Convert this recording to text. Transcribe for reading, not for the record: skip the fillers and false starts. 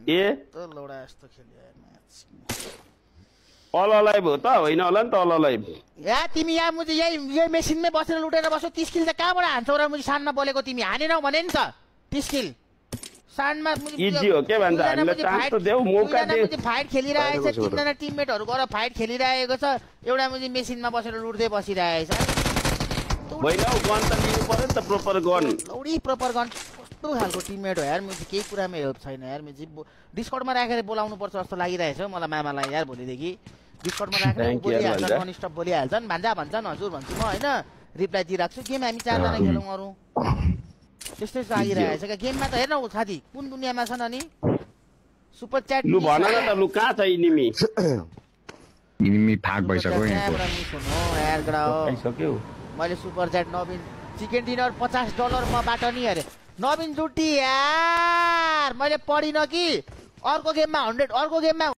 ए त लौडा जस्तो खेल्यो म्याच अललाइभ हो त होइन होला नि त अललाइभ या तिमी यहाँ मुझे यही मेसिनमै बसेर लुटेर बस्यो 30 किल त कहाँबाट हान्छौ र मुझे सानमा बोलेको तिमी हानेनौ भने नि त 30 किल सानमा मुझे इजी हो के भन्छ हामीलाई चान्स त देऊ मौका दे मुझे फाइट खेलिरहेछ तीनजना टिममेटहरु गएर फाइट खेलिरहेको छ एउटा मुझे मेसिनमा बसेर लुट्दै बसिरहेछ होइन गन त लिनु पर्यो नि त प्रोपर गन लौडी प्रोपर गन कस्तो खालको टिममेट हो यार मुझे केही कुरामा हेल्प छैन यार मुझे डिस्कर्डमा राखेर बोलाउनु पर्छ जस्तो लागिरहेछ मलाई मामालाई यार भोलिदेखि डिस्कर्डमा राखेर बोलिहाल्छ नन स्टप बोलिहाल्छन् भान्जा भन्छन् हजुर भन्छु म हैन रिप्लाई दिइराख्छु गेम हामी चारजना खेलौँ अरु त्यस्तै लागिरहेछ के गेममा त हेर्न साथी कुन दुनियाँमा छन् अनि सुपर च्याट लु भन न त लु कहाँ छ इनिमी इनिमी फाक भइसक्यो यहाँ यार गडा आइसक्यो मैले सुपर च्याट नवीन चिकन डिनर $50 मबाट नि अरे नवीन जुटी यार मैले पढिन कि अर्को गेममा 100 अर्को गेममा